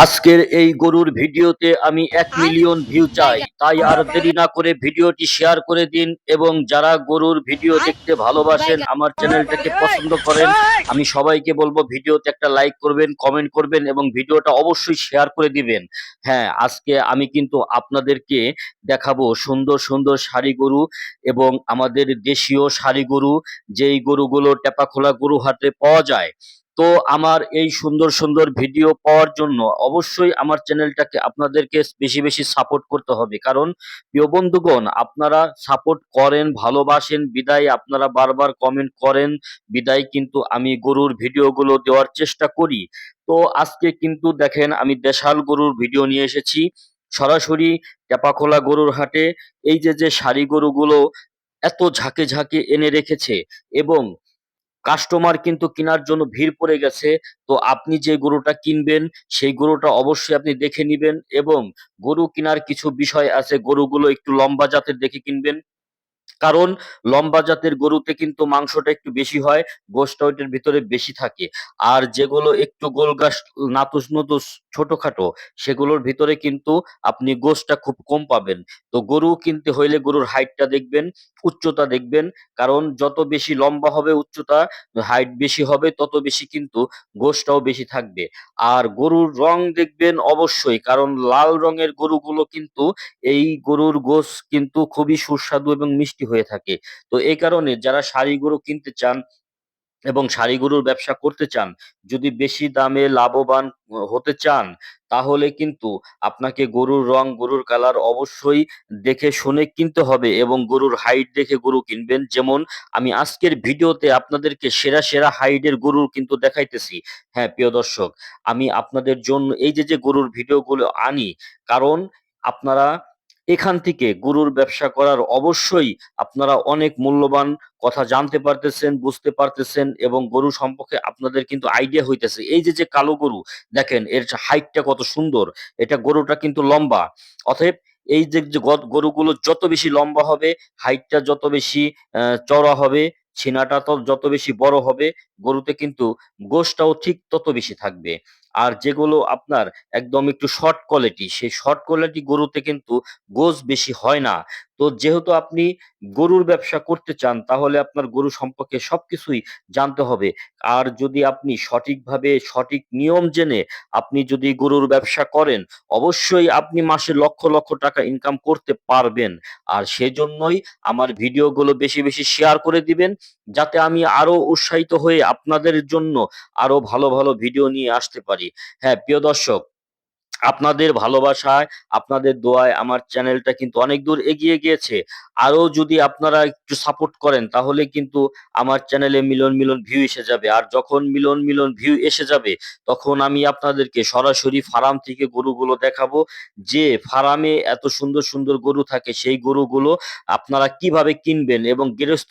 আজকের এই গরুর ভিডিওতে আমি 1 মিলিয়ন ভিউ চাই, তাই আর দেরি না করে ভিডিওটি শেয়ার করে দিন। এবং যারা গরুর ভিডিও দেখতে ভালোবাসেন, আমার চ্যানেলটাকে পছন্দ করেন, আমি সবাইকে বলবো ভিডিওতে একটা লাইক করবেন, কমেন্ট করবেন এবং ভিডিওটা অবশ্যই শেয়ার করে দিবেন। হ্যাঁ, আজকে আমি কিন্তু আপনাদেরকে দেখাবো সুন্দর সুন্দর ষাঁড়ি গরু এবং আমাদের দেশীয় ষাঁড়ি গরু, যেই গরুগুলো টেপাখোলা গরু হাটে পাওয়া যায়। তো আমার এই সুন্দর সুন্দর ভিডিও পাওয়ার জন্য অবশ্যই আমার চ্যানেলটাকে আপনাদেরকে বেশি বেশি সাপোর্ট করতে হবে, কারণ প্রিয় বন্ধুগণ, আপনারা সাপোর্ট করেন, ভালোবাসেন বিদায়, আপনারা বারবার কমেন্ট করেন বিদায় কিন্তু আমি গরুর ভিডিওগুলো দেওয়ার চেষ্টা করি। তো আজকে কিন্তু দেখেন আমি দেশাল গরুর ভিডিও নিয়ে এসেছি সরাসরি টেপাখোলা গরুর হাটে। এই যে যে সারি গরুগুলো এত ঝাঁকে ঝাঁকে এনে রেখেছে এবং কাস্টমার কিন্তু কেনার জন্য ভিড় পড়ে গেছে। তো আপনি যে গরুটা কিনবেন সেই গরুটা অবশ্যই আপনি দেখে নিবেন এবং গরু কেনার কিছু বিষয় আছে, গরুগুলো একটু লম্বা জাতের দেখে কিনবেন, কারণ লম্বা জাতের গরুতে কিন্তু মাংসটা একটু বেশি হয়, গোশটা ওইটার ভিতরে বেশি থাকে। আর যেগুলো একটু গোলগাস, নাতুস নুতুস, ছোটখাটো, সেগুলোর ভিতরে কিন্তু আপনি গোশটা খুব কম পাবেন। তো গরু কিনতে হইলে গরুর হাইটটা দেখবেন, উচ্চতা দেখবেন, কারণ যত বেশি লম্বা হবে উচ্চতা, হাইট বেশি হবে, তত বেশি কিন্তু গোশটাও বেশি থাকবে। আর গরুর রং দেখবেন অবশ্যই, কারণ লাল রঙের গরুগুলো কিন্তু এই গরুর গোশ কিন্তু খুবই সুস্বাদু এবং মিষ্টি হয়ে থাকে। তো এই কারণে যারা ষাঁড়ি গরু কিনতে চান এবং ষাঁড়ি গরুর ব্যবসা করতে চান, যদি বেশি দামে লাভবান হতে চান, তাহলে কিন্তু আপনাকে গরুর রং, গরুর কালার অবশ্যই দেখে শুনে কিনতে হবে এবং গরুর হাইট দেখে গরু কিনবেন। যেমন আমি আজকের ভিডিওতে আপনাদেরকে সেরা সেরা হাইটের গরু কিন্তু দেখাইতেছি। হ্যাঁ প্রিয় দর্শক, আমি আপনাদের জন্য এই যে যে গরুর ভিডিওগুলো আনি, কারণ আপনারা এখান থেকে গরুর ব্যবসা করার অবশ্যই আপনারা অনেক মূল্যবান কথা জানতে পারতেছেন, বুঝতে পারতেছেন এবং গরু সম্পর্কে আপনাদের কিন্তু আইডিয়া হইতেছে। এই যে যে কালো গরু দেখেন, এর হাইটটা কত সুন্দর, এটা গরুটা কিন্তু লম্বা। অতএব এই যে যে গরুগুলো যত বেশি লম্বা হবে, হাইটটা যত বেশি চওড়া হবে, সিনাটা তো যত বেশি বড় হবে, গরুতে কিন্তু গোশটাও ঠিক তত বেশি থাকবে। আর যেগুলো আপনার একদম একটু শর্ট কোয়ালিটি, সেই শর্ট কোয়ালিটি গরুতে কিন্তু গোশ বেশি হয় না। তো যেহেতু আপনি গরুর ব্যবসা করতে চান, তাহলে আপনার গরু সম্পর্কে সবকিছুই জানতে হবে। আর যদি আপনি সঠিকভাবে সঠিক নিয়ম জেনে আপনি যদি গরুর ব্যবসা করেন, অবশ্যই আপনি মাসে লক্ষ লক্ষ টাকা ইনকাম করতে পারবেন। আর সেজন্যই আমার ভিডিওগুলো বেশি বেশি শেয়ার করে দিবেন, যাতে আমি আরো উৎসাহিত হয়ে আপনাদের জন্য আরো ভালো ভালো ভিডিও নিয়ে আসতে পারি। হ্যাঁ প্রিয় দর্শক, আপনাদের ভালোবাসায়, আপনাদের দোয়ায় আমার চ্যানেলটা কিন্তু অনেক দূর এগিয়ে গিয়েছে। আরো যদি আপনারা একটু সাপোর্ট করেন, তাহলে কিন্তু আমার চ্যানেলে মিলিয়ন মিলিয়ন ভিউ এসে যাবে। আর যখন মিলিয়ন মিলিয়ন ভিউ এসে যাবে, তখন আমি আপনাদেরকে সরাসরি ফার্ম থেকে গরুগুলো দেখাবো, যে ফার্মে এত সুন্দর সুন্দর গরু থাকে, সেই গরুগুলো আপনারা কিভাবে কিনবেন এবং গৃহস্থ